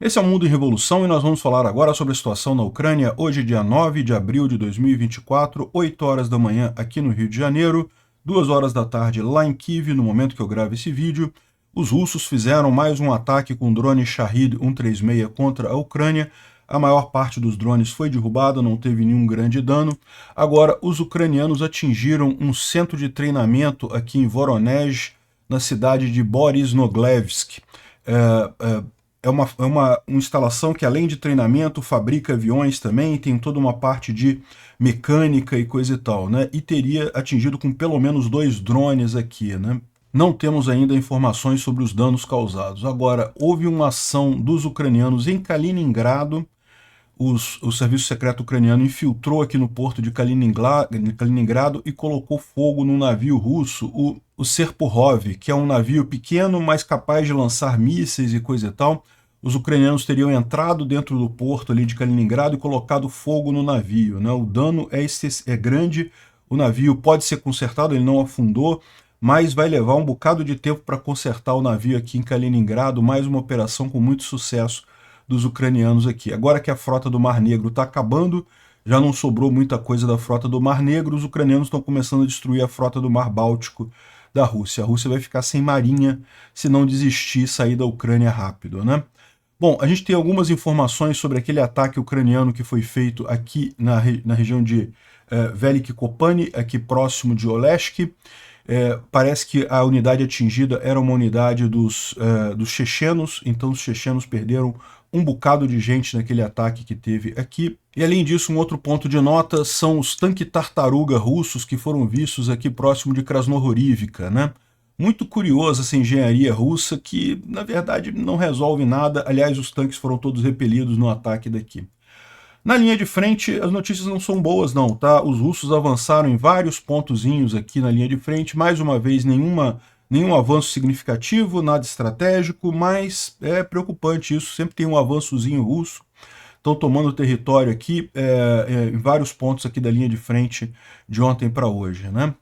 Esse é o Mundo em Revolução e nós vamos falar agora sobre a situação na Ucrânia, hoje dia 9 de abril de 2024, 8 horas da manhã aqui no Rio de Janeiro, 2 horas da tarde lá em Kiev, no momento que eu gravo esse vídeo. Os russos fizeram mais um ataque com o drone Shahed 136 contra a Ucrânia. A maior parte dos drones foi derrubada, não teve nenhum grande dano. Agora, os ucranianos atingiram um centro de treinamento aqui em Voronezh, na cidade de Borisnoglevsk. É uma instalação que, além de treinamento, fabrica aviões também, tem toda uma parte de mecânica e coisa e tal, né? E teria atingido com pelo menos 2 drones aqui, né? Não temos ainda informações sobre os danos causados. Agora, houve uma ação dos ucranianos em Kaliningrado. O serviço secreto ucraniano infiltrou aqui no porto de Kaliningrado e colocou fogo num navio russo, o Serpukhov, que é um navio pequeno, mas capaz de lançar mísseis e coisa e tal. Os ucranianos teriam entrado dentro do porto ali de Kaliningrado e colocado fogo no navio, né? O dano é grande, o navio pode ser consertado, ele não afundou, mas vai levar um bocado de tempo para consertar o navio aqui em Kaliningrado, mais uma operação com muito sucesso dos ucranianos aqui. Agora que a frota do Mar Negro está acabando, já não sobrou muita coisa da frota do Mar Negro, os ucranianos estão começando a destruir a frota do Mar Báltico da Rússia. A Rússia vai ficar sem marinha se não desistir e sair da Ucrânia rápido, né? Bom, a gente tem algumas informações sobre aquele ataque ucraniano que foi feito aqui na região de Veliki Kopani, aqui próximo de Olesk. Parece que a unidade atingida era uma unidade dos chechenos, então os chechenos perderam um bocado de gente naquele ataque que teve aqui. E além disso, um outro ponto de nota são os tanques tartaruga russos que foram vistos aqui próximo de Krasnohorivka, né? Muito curiosa essa engenharia russa que, na verdade, não resolve nada. Aliás, os tanques foram todos repelidos no ataque daqui. Na linha de frente, as notícias não são boas não, tá? Os russos avançaram em vários pontozinhos aqui na linha de frente, mais uma vez nenhum avanço significativo, nada estratégico, mas é preocupante isso, sempre tem um avançozinho russo. Estão tomando território aqui em vários pontos aqui da linha de frente de ontem para hoje, né?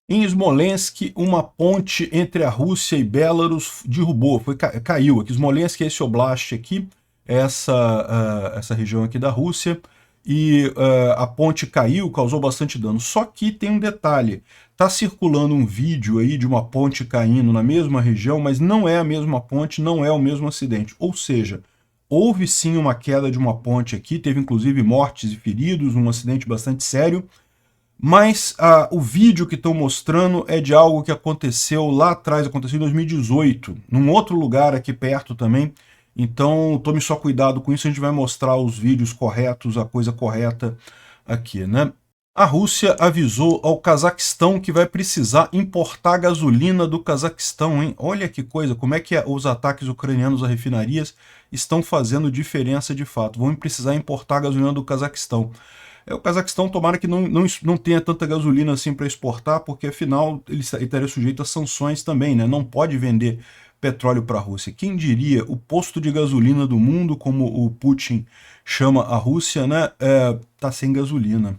Em Smolensk, uma ponte entre a Rússia e Belarus derrubou, caiu. Aqui, Smolensk é esse oblast aqui, essa região aqui da Rússia, e a ponte caiu, causou bastante dano. Só que tem um detalhe, está circulando um vídeo aí de uma ponte caindo na mesma região, mas não é a mesma ponte, não é o mesmo acidente. Ou seja, houve sim uma queda de uma ponte aqui, teve inclusive mortes e feridos, um acidente bastante sério, mas o vídeo que estão mostrando é de algo que aconteceu lá atrás, aconteceu em 2018, num outro lugar aqui perto também. Então tome só cuidado com isso, a gente vai mostrar os vídeos corretos, a coisa correta aqui, né? A Rússia avisou ao Cazaquistão que vai precisar importar gasolina do Cazaquistão, hein? Olha que coisa, como é que os ataques ucranianos a refinarias estão fazendo diferença de fato. Vão precisar importar gasolina do Cazaquistão. O Cazaquistão, tomara que não tenha tanta gasolina assim para exportar, porque afinal ele estaria sujeito a sanções também, né? Não pode vender petróleo para a Rússia. Quem diria, o posto de gasolina do mundo, como o Putin chama a Rússia, né? Tá sem gasolina.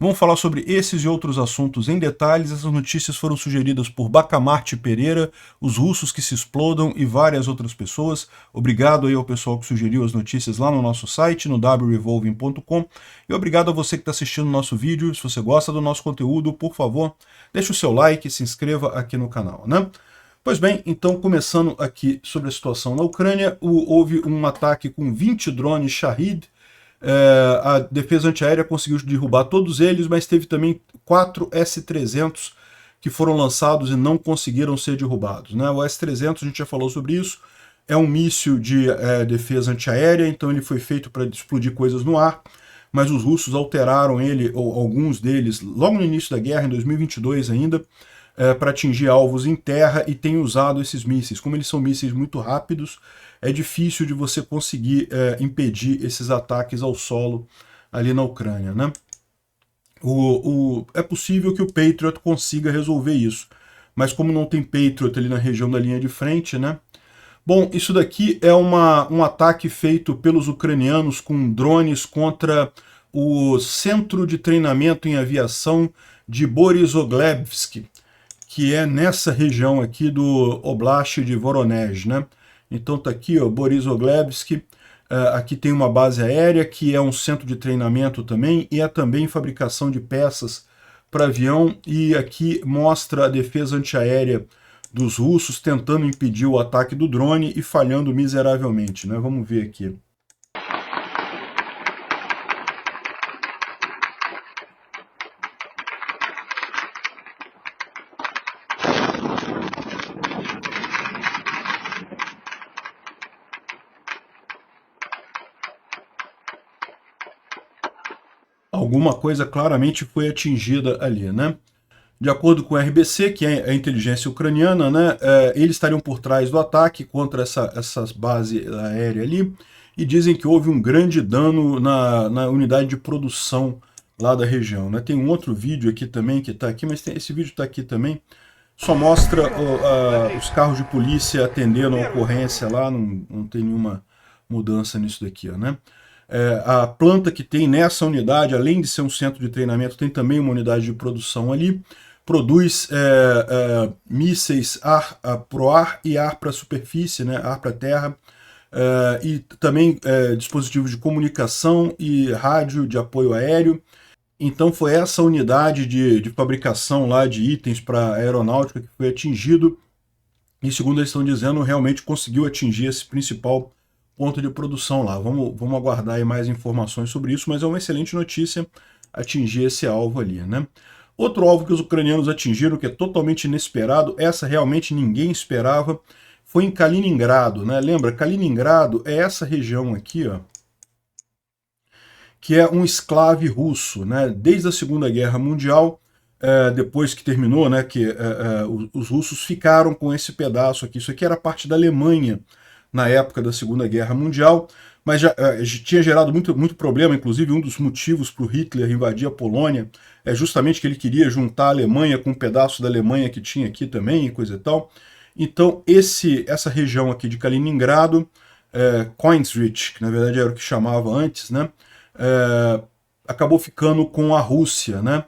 Vamos falar sobre esses e outros assuntos em detalhes. Essas notícias foram sugeridas por Bacamarte Pereira, os russos que se explodam e várias outras pessoas. Obrigado aí ao pessoal que sugeriu as notícias lá no nosso site, no wrevolving.com. E obrigado a você que está assistindo o nosso vídeo. Se você gosta do nosso conteúdo, por favor, deixe o seu like e se inscreva aqui no canal, né? Pois bem, então começando aqui sobre a situação na Ucrânia, houve um ataque com 20 drones Shahed. A defesa antiaérea conseguiu derrubar todos eles, mas teve também 4 S-300 que foram lançados e não conseguiram ser derrubados, né? O S-300, a gente já falou sobre isso, é um míssil de defesa antiaérea, então ele foi feito para explodir coisas no ar, mas os russos alteraram ele, ou alguns deles, logo no início da guerra, em 2022 ainda, para atingir alvos em terra, e tem usado esses mísseis. Como eles são mísseis muito rápidos, é difícil de você conseguir impedir esses ataques ao solo ali na Ucrânia, né? É possível que o Patriot consiga resolver isso, mas como não tem Patriot ali na região da linha de frente, né? Bom, isso daqui é um ataque feito pelos ucranianos com drones contra o Centro de Treinamento em Aviação de Borisovlevsk, que é nessa região aqui do Oblast de Voronezh, né? Então tá aqui, ó, Borisovlevsk. Aqui tem uma base aérea, que é um centro de treinamento também, e é também fabricação de peças para avião, e aqui mostra a defesa antiaérea dos russos tentando impedir o ataque do drone e falhando miseravelmente, né? Vamos ver aqui. Alguma coisa claramente foi atingida ali, né? De acordo com o RBC, que é a inteligência ucraniana, né, eles estariam por trás do ataque contra essa base aérea ali, e dizem que houve um grande dano na unidade de produção lá da região. Né? Tem um outro vídeo aqui também que está aqui, mas esse vídeo está aqui também. Só mostra os carros de polícia atendendo a ocorrência lá, não tem nenhuma mudança nisso daqui, ó, né? A planta que tem nessa unidade, além de ser um centro de treinamento, tem também uma unidade de produção ali, produz mísseis pro ar e ar para a superfície, né, ar para a terra, e também dispositivos de comunicação e rádio de apoio aéreo. Então foi essa unidade de fabricação lá de itens para aeronáutica que foi atingido, e segundo eles estão dizendo, realmente conseguiu atingir esse principal ponto de produção lá. Vamos aguardar aí mais informações sobre isso, mas é uma excelente notícia atingir esse alvo ali, né? Outro alvo que os ucranianos atingiram, que é totalmente inesperado, essa realmente ninguém esperava, foi em Kaliningrado, né? Lembra, Kaliningrado é essa região aqui, ó, que é um esclave russo, né? Desde a Segunda Guerra Mundial, depois que terminou, né, os russos ficaram com esse pedaço aqui. Isso aqui era parte da Alemanha na época da Segunda Guerra Mundial, mas já tinha gerado muito problema. Inclusive, um dos motivos para o Hitler invadir a Polônia é justamente que ele queria juntar a Alemanha com um pedaço da Alemanha que tinha aqui também, e coisa e tal. Então, essa região aqui de Kaliningrado, Königswitz, que na verdade era o que chamava antes, né, acabou ficando com a Rússia, né?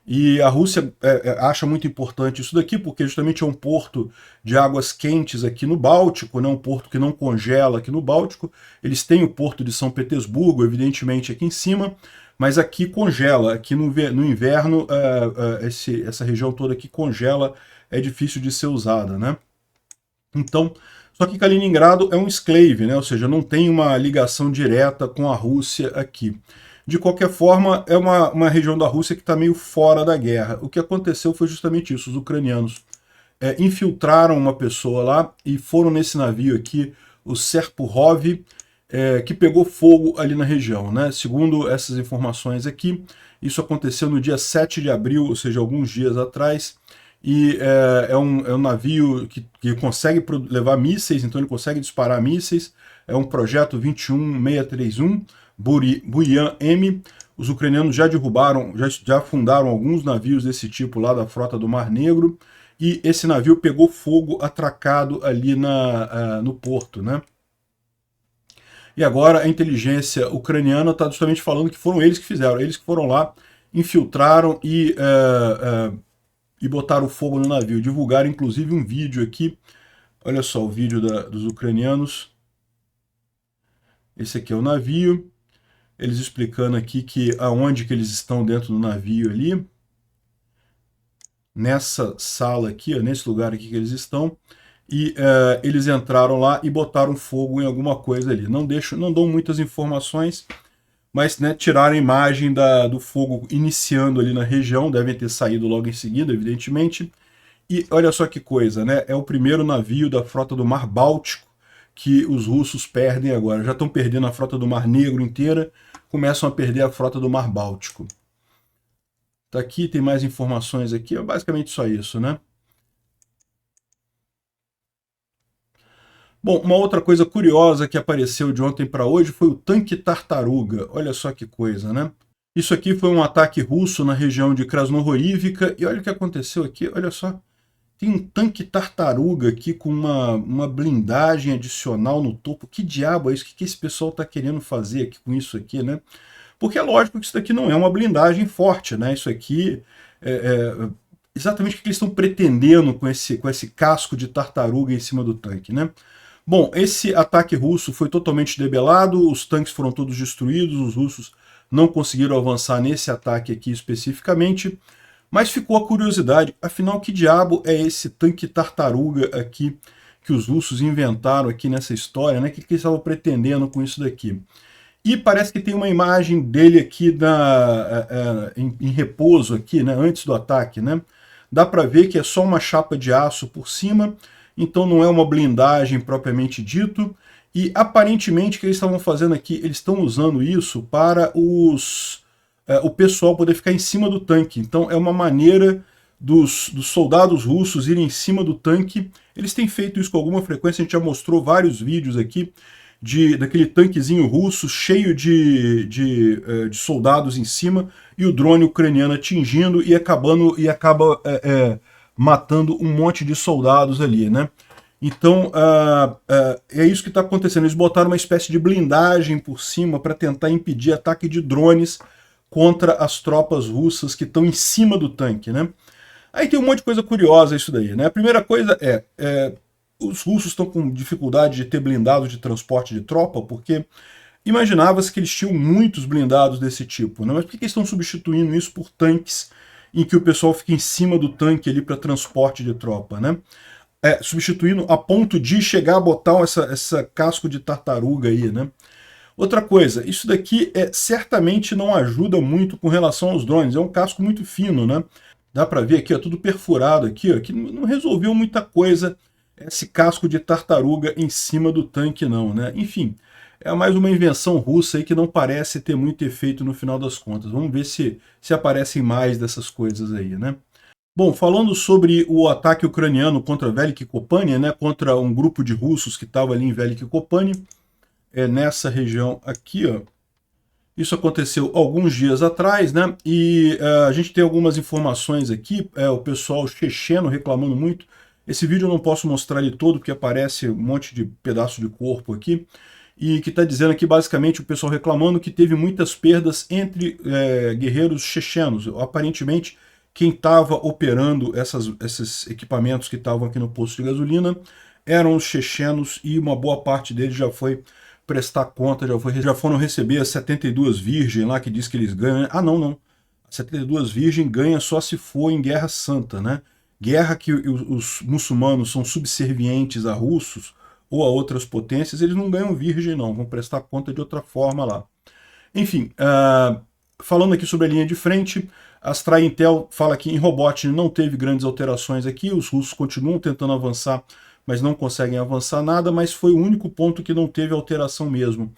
E a Rússia acha muito importante isso daqui, porque justamente é um porto de águas quentes aqui no Báltico, né, um porto que não congela aqui no Báltico. Eles têm o porto de São Petersburgo, evidentemente, aqui em cima, mas aqui congela. Aqui no inverno, essa região toda aqui congela, é difícil de ser usada, né? Então, só que Kaliningrado é um enclave, né, ou seja, não tem uma ligação direta com a Rússia aqui. De qualquer forma, é uma região da Rússia que está meio fora da guerra. O que aconteceu foi justamente isso. Os ucranianos infiltraram uma pessoa lá e foram nesse navio aqui, o Serpukhov, que pegou fogo ali na região, né? Segundo essas informações aqui, isso aconteceu no dia 7 de abril, ou seja, alguns dias atrás, e é um navio que consegue levar mísseis, então ele consegue disparar mísseis. É um projeto 21631, Buyan M. Os ucranianos já derrubaram, já afundaram alguns navios desse tipo lá da frota do Mar Negro, e esse navio pegou fogo atracado ali no porto, né? E agora a inteligência ucraniana está justamente falando que foram eles que fizeram, eles que foram lá, infiltraram e botaram fogo no navio. Divulgaram inclusive um vídeo aqui, olha só o vídeo dos ucranianos. Esse aqui é o navio. Eles explicando aqui aonde que eles estão dentro do navio ali. Nessa sala aqui, ó, nesse lugar aqui que eles estão. E eles entraram lá e botaram fogo em alguma coisa ali. Não dão muitas informações, mas, né, tiraram a imagem do fogo iniciando ali na região. Devem ter saído logo em seguida, evidentemente. E olha só que coisa, né? É o primeiro navio da frota do Mar Báltico que os russos perdem agora. Já estão perdendo a frota do Mar Negro inteira, começam a perder a frota do Mar Báltico. Tá aqui, tem mais informações aqui, é basicamente só isso, né? Bom, uma outra coisa curiosa que apareceu de ontem para hoje foi o tanque Tartaruga. Olha só que coisa, né? Isso aqui foi um ataque russo na região de Krasnohorivka, e olha o que aconteceu aqui, olha só. Tem um tanque Tartaruga aqui com uma blindagem adicional no topo. Que diabo é isso? O que esse pessoal está querendo fazer aqui com isso aqui, né? Porque é lógico que isso daqui não é uma blindagem forte, né? Isso aqui exatamente o que eles estão pretendendo com esse casco de tartaruga em cima do tanque, né? Bom, esse ataque russo foi totalmente debelado, os tanques foram todos destruídos, os russos não conseguiram avançar nesse ataque aqui especificamente, mas ficou a curiosidade, afinal, que diabo é esse tanque tartaruga aqui que os russos inventaram aqui nessa história, né? O que eles estavam pretendendo com isso daqui? E parece que tem uma imagem dele aqui em repouso aqui, né, antes do ataque, né? Dá para ver que é só uma chapa de aço por cima, então não é uma blindagem propriamente dito. E aparentemente o que eles estavam fazendo aqui, eles estão usando isso para o pessoal poder ficar em cima do tanque. Então é uma maneira dos soldados russos irem em cima do tanque. Eles têm feito isso com alguma frequência, a gente já mostrou vários vídeos aqui daquele tanquezinho russo cheio de soldados em cima e o drone ucraniano atingindo e acaba matando um monte de soldados ali, né? Então, é isso que está acontecendo. Eles botaram uma espécie de blindagem por cima para tentar impedir ataque de drones contra as tropas russas que estão em cima do tanque, né? Aí tem um monte de coisa curiosa isso daí, né? A primeira coisa os russos estão com dificuldade de ter blindados de transporte de tropa, porque imaginava-se que eles tinham muitos blindados desse tipo, né? Mas por que eles estão substituindo isso por tanques em que o pessoal fica em cima do tanque ali para transporte de tropa, né? Substituindo a ponto de chegar a botar essa casco de tartaruga aí, né? Outra coisa, isso daqui certamente não ajuda muito com relação aos drones, é um casco muito fino, né? Dá para ver aqui, ó, tudo perfurado aqui, ó, que não resolveu muita coisa esse casco de tartaruga em cima do tanque não, né? Enfim, é mais uma invenção russa aí que não parece ter muito efeito no final das contas. Vamos ver se aparecem mais dessas coisas aí, né? Bom, falando sobre o ataque ucraniano contra Veliki Kopani, né, contra um grupo de russos que estava ali em Veliki Kopani, nessa região aqui, ó. Isso aconteceu alguns dias atrás, né? E a gente tem algumas informações aqui, o pessoal checheno reclamando muito. Esse vídeo eu não posso mostrar ele todo, porque aparece um monte de pedaço de corpo aqui, e que está dizendo aqui basicamente o pessoal reclamando que teve muitas perdas entre guerreiros chechenos. Aparentemente, quem estava operando esses equipamentos que estavam aqui no posto de gasolina eram os chechenos, e uma boa parte deles já foi prestar conta, já foram receber as 72 virgens lá que diz que eles ganham. Ah, não. 72 virgens ganha só se for em guerra santa, né? Guerra que os muçulmanos são subservientes a russos ou a outras potências, eles não ganham virgem não, vão prestar conta de outra forma lá. Enfim, falando aqui sobre a linha de frente, a Astra Intel fala que em Robotnik não teve grandes alterações aqui, os russos continuam tentando avançar, mas não conseguem avançar nada, mas foi o único ponto que não teve alteração mesmo,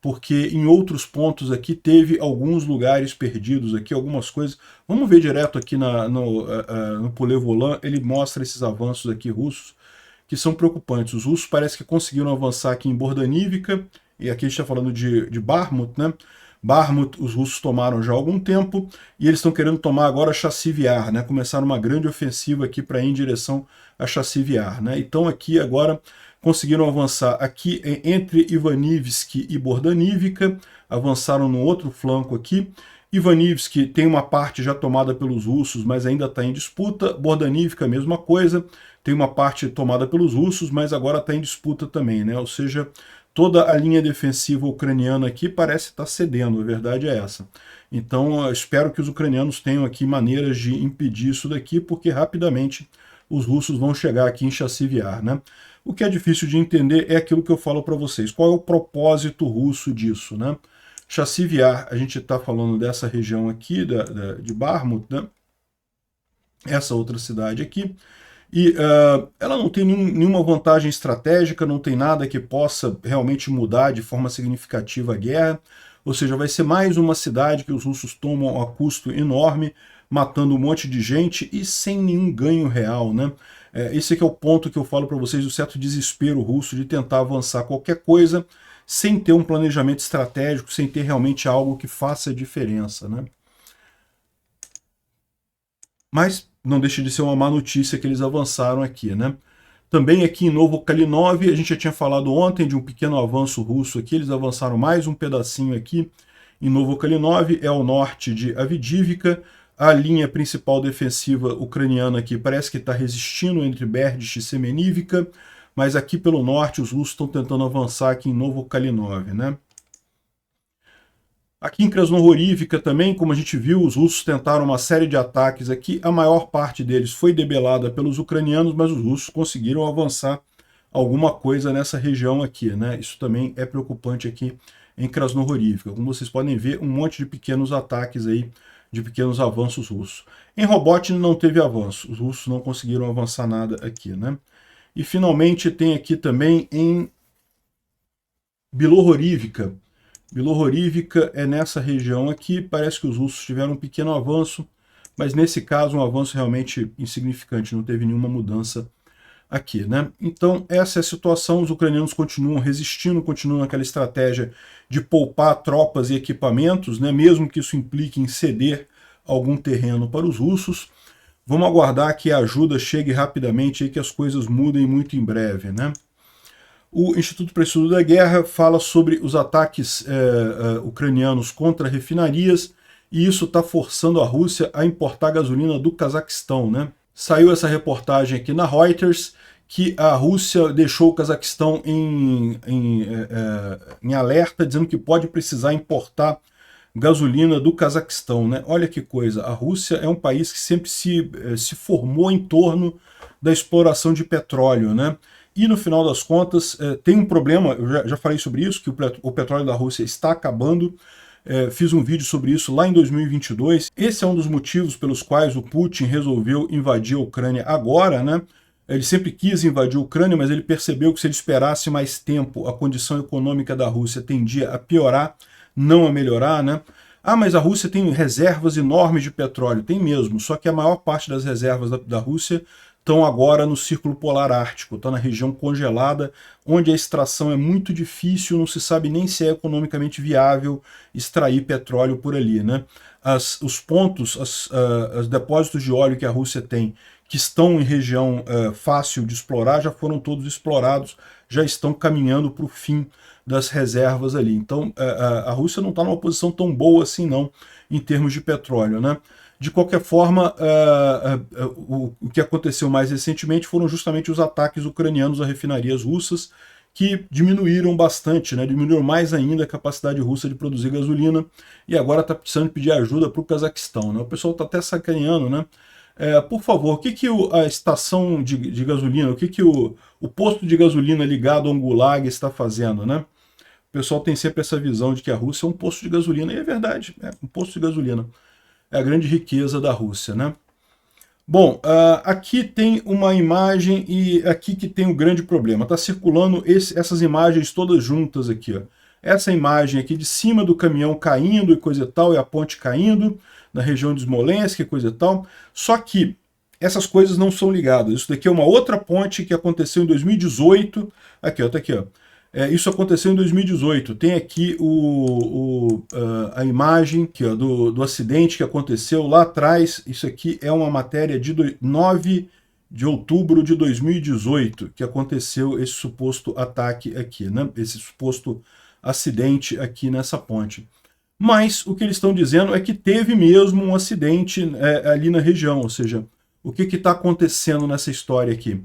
porque em outros pontos aqui teve alguns lugares perdidos aqui, algumas coisas. Vamos ver direto aqui no Poulet Volant, ele mostra esses avanços aqui russos, que são preocupantes. Os russos parece que conseguiram avançar aqui em Bordanivica, e aqui a gente está falando de Bakhmut, né? Bakhmut os russos tomaram já há algum tempo, e eles estão querendo tomar agora Chassivyar, né? Começaram uma grande ofensiva aqui para ir em direção a Chassivyar, né? Então aqui agora conseguiram avançar aqui entre Ivanivsky e Bordanivica, avançaram no outro flanco aqui. Ivanivsky tem uma parte já tomada pelos russos, mas ainda está em disputa. Bordanivica, a mesma coisa, tem uma parte tomada pelos russos, mas agora está em disputa também, né? Ou seja, toda a linha defensiva ucraniana aqui parece estar cedendo, a verdade é essa. Então, eu espero que os ucranianos tenham aqui maneiras de impedir isso daqui, porque rapidamente os russos vão chegar aqui em Chassivyar, né? O que é difícil de entender é aquilo que eu falo para vocês. Qual é o propósito russo disso, né? Chassivyar, a gente está falando dessa região aqui, de Bakhmut, né? Essa outra cidade aqui. E ela não tem nenhuma vantagem estratégica, não tem nada que possa realmente mudar de forma significativa a guerra. Ou seja, vai ser mais uma cidade que os russos tomam a custo enorme, matando um monte de gente e sem nenhum ganho real, né? Esse aqui é o ponto que eu falo para vocês, do certo desespero russo de tentar avançar qualquer coisa sem ter um planejamento estratégico, sem ter realmente algo que faça diferença, né? Mas não deixa de ser uma má notícia que eles avançaram aqui, né? Também aqui em Novo Kalinov, a gente já tinha falado ontem de um pequeno avanço russo aqui, eles avançaram mais um pedacinho aqui em Novo Kalinov, é ao norte de Avdiivka. A linha principal defensiva ucraniana aqui parece que está resistindo entre Berdyansk e Semenivka, mas aqui pelo norte os russos estão tentando avançar aqui em Novo-Kalinov, né? Aqui em Krasnohorivka também, como a gente viu, os russos tentaram uma série de ataques aqui, a maior parte deles foi debelada pelos ucranianos, mas os russos conseguiram avançar alguma coisa nessa região aqui, né? Isso também é preocupante aqui em Krasnohorivka. Como vocês podem ver, um monte de pequenos ataques aí, de pequenos avanços russos. Em Robotnik não teve avanço, os russos não conseguiram avançar nada aqui, né? E finalmente tem aqui também em Bilohorivka. Bilohorivka é nessa região aqui, parece que os russos tiveram um pequeno avanço, mas nesse caso um avanço realmente insignificante, não teve nenhuma mudança aqui, né? Então essa é a situação, os ucranianos continuam resistindo, continuam naquela estratégia de poupar tropas e equipamentos, né? Mesmo que isso implique em ceder algum terreno para os russos. Vamos aguardar que a ajuda chegue rapidamente e que as coisas mudem muito em breve, né? O Instituto para o Estudo da Guerra fala sobre os ataques ucranianos contra refinarias, e isso está forçando a Rússia a importar gasolina do Cazaquistão, né? Saiu essa reportagem aqui na Reuters, que a Rússia deixou o Cazaquistão em alerta, dizendo que pode precisar importar gasolina do Cazaquistão, né? Olha que coisa, a Rússia é um país que sempre se formou em torno da exploração de petróleo, né? E no final das contas tem um problema, eu já falei sobre isso, que o petróleo da Rússia está acabando. Fiz um vídeo sobre isso lá em 2022. Esse é um dos motivos pelos quais o Putin resolveu invadir a Ucrânia agora, né? Ele sempre quis invadir a Ucrânia, mas ele percebeu que se ele esperasse mais tempo, a condição econômica da Rússia tendia a piorar, não a melhorar, né? Ah, mas a Rússia tem reservas enormes de petróleo. Tem mesmo, só que a maior parte das reservas da Rússia estão agora no Círculo Polar Ártico, está na região congelada, onde a extração é muito difícil, não se sabe nem se é economicamente viável extrair petróleo por ali, né? Os pontos, os depósitos de óleo que a Rússia tem, que estão em região fácil de explorar, já foram todos explorados, já estão caminhando para o fim das reservas ali. Então a Rússia não está numa posição tão boa assim não, em termos de petróleo, né? De qualquer forma, o que aconteceu mais recentemente foram justamente os ataques ucranianos a refinarias russas, que diminuíram bastante, né? Diminuíram mais ainda a capacidade russa de produzir gasolina, e agora está precisando pedir ajuda para o Cazaquistão, né? O pessoal está até sacaneando, né? Por favor, o que a estação de gasolina, o que o posto de gasolina ligado a um gulag está fazendo, né? O pessoal tem sempre essa visão de que a Rússia é um posto de gasolina, e é verdade, é um posto de gasolina. É a grande riqueza da Rússia, né? Bom, aqui tem uma imagem e aqui que tem um grande problema. Está circulando essas imagens todas juntas aqui, ó. Essa imagem aqui de cima do caminhão caindo e coisa e tal, e a ponte caindo na região de Smolensk e coisa e tal. Só que essas coisas não são ligadas. Isso daqui é uma outra ponte que aconteceu em 2018. Aqui, ó, tá aqui, ó. Isso aconteceu em 2018. Tem aqui a imagem aqui, ó, do acidente que aconteceu lá atrás. Isso aqui é uma matéria de 9 de outubro de 2018, que aconteceu esse suposto ataque aqui, né? Esse suposto acidente aqui nessa ponte. Mas o que eles estão dizendo é que teve mesmo um acidente ali na região, ou seja, o que está acontecendo nessa história aqui?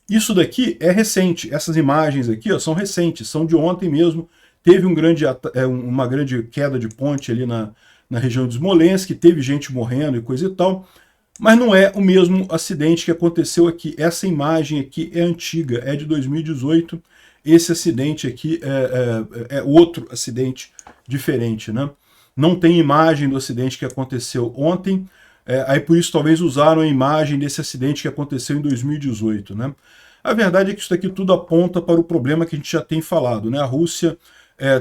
Isso daqui é recente, essas imagens aqui ó, são recentes, são de ontem mesmo. Teve uma grande queda de ponte ali na região de Smolensk, teve gente morrendo e coisa e tal, mas não é o mesmo acidente que aconteceu aqui. Essa imagem aqui é antiga, é de 2018, esse acidente aqui é outro acidente diferente, né? Não tem imagem do acidente que aconteceu ontem, aí por isso talvez usaram a imagem desse acidente que aconteceu em 2018, né? A verdade é que isso daqui tudo aponta para o problema que a gente já tem falado, né? A Rússia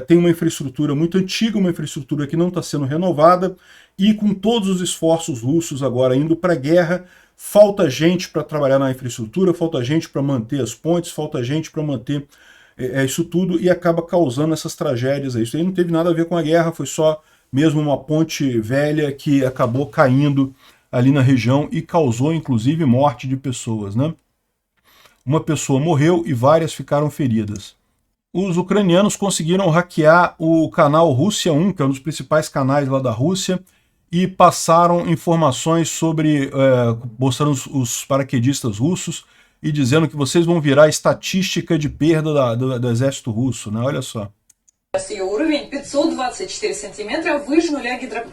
tem uma infraestrutura muito antiga, uma infraestrutura que não está sendo renovada, e com todos os esforços russos agora indo para a guerra, falta gente para trabalhar na infraestrutura, falta gente para manter as pontes, falta gente para manter isso tudo, e acaba causando essas tragédias aí. Isso aí não teve nada a ver com a guerra, foi só mesmo uma ponte velha que acabou caindo ali na região e causou inclusive morte de pessoas, né? Uma pessoa morreu e várias ficaram feridas. Os ucranianos conseguiram hackear o canal Rússia 1, que é um dos principais canais lá da Rússia, e passaram informações sobre, mostrando os paraquedistas russos, e dizendo que vocês vão virar estatística de perda do exército russo, né? Olha só. Ее уровень 524 сантиметра выше нуля гидро...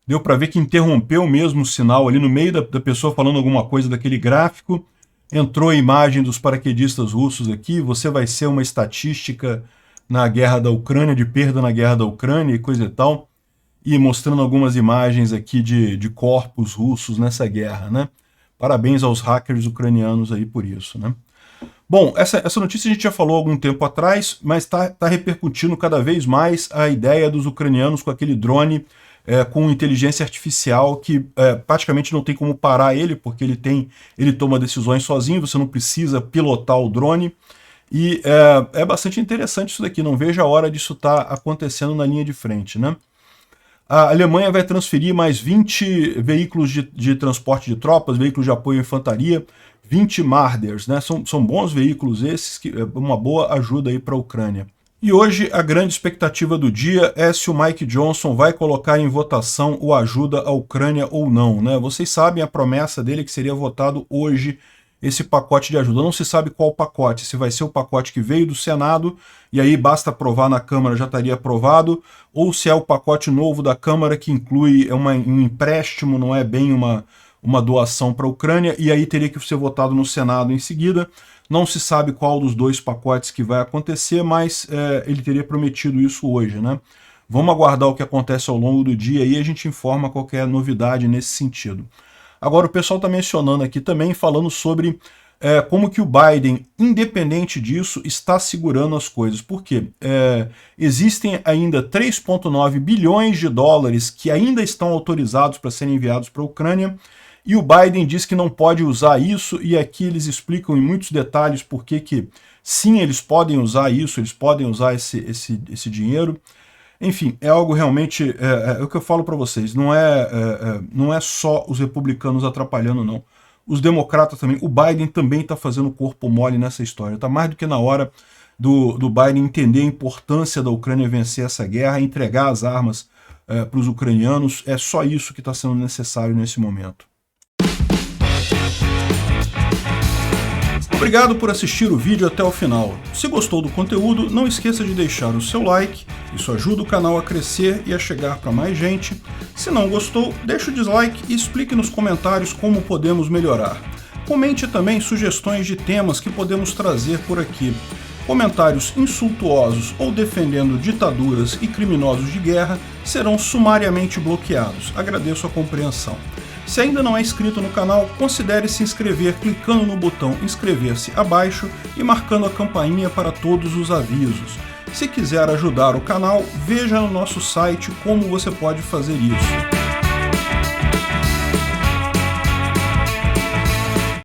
Deu para ver que interrompeu mesmo o sinal ali no meio da pessoa falando alguma coisa daquele gráfico. Entrou a imagem dos paraquedistas russos aqui. Você vai ser uma estatística na guerra da Ucrânia, de perda na guerra da Ucrânia e coisa e tal. E mostrando algumas imagens aqui de corpos russos nessa guerra, né? Parabéns aos hackers ucranianos aí por isso, né? Bom, essa notícia a gente já falou há algum tempo atrás, mas está repercutindo cada vez mais a ideia dos ucranianos com aquele drone com inteligência artificial que praticamente não tem como parar ele, porque ele toma decisões sozinho, você não precisa pilotar o drone. E é bastante interessante isso daqui, não vejo a hora disso estar acontecendo na linha de frente, né? A Alemanha vai transferir mais 20 veículos de transporte de tropas, veículos de apoio à infantaria, 20 Marders, né? São bons veículos esses, que é uma boa ajuda aí para a Ucrânia. E hoje a grande expectativa do dia é se o Mike Johnson vai colocar em votação o ajuda à Ucrânia ou não, né? Vocês sabem a promessa dele que seria votado hoje esse pacote de ajuda. Não se sabe qual pacote, se vai ser o pacote que veio do Senado, e aí basta aprovar na Câmara, já estaria aprovado, ou se é o pacote novo da Câmara que inclui um empréstimo, não é bem uma doação para a Ucrânia, e aí teria que ser votado no Senado em seguida. Não se sabe qual dos dois pacotes que vai acontecer, mas ele teria prometido isso hoje, né? Vamos aguardar o que acontece ao longo do dia e a gente informa qualquer novidade nesse sentido. Agora o pessoal está mencionando aqui também, falando sobre como que o Biden, independente disso, está segurando as coisas. Por quê? Existem ainda 3,9 bilhões de dólares que ainda estão autorizados para serem enviados para a Ucrânia, e o Biden diz que não pode usar isso, e aqui eles explicam em muitos detalhes por que sim, eles podem usar isso, eles podem usar esse dinheiro. Enfim, é algo realmente, é o que eu falo para vocês, não é só os republicanos atrapalhando, não. Os democratas também, o Biden também está fazendo corpo mole nessa história. Está mais do que na hora do Biden entender a importância da Ucrânia vencer essa guerra, entregar as armas para os ucranianos. É só isso que está sendo necessário nesse momento. Obrigado por assistir o vídeo até o final. Se gostou do conteúdo, não esqueça de deixar o seu like, isso ajuda o canal a crescer e a chegar para mais gente. Se não gostou, deixe o dislike e explique nos comentários como podemos melhorar. Comente também sugestões de temas que podemos trazer por aqui. Comentários insultuosos ou defendendo ditaduras e criminosos de guerra serão sumariamente bloqueados. Agradeço a compreensão. Se ainda não é inscrito no canal, considere se inscrever clicando no botão inscrever-se abaixo e marcando a campainha para todos os avisos. Se quiser ajudar o canal, veja no nosso site como você pode fazer isso.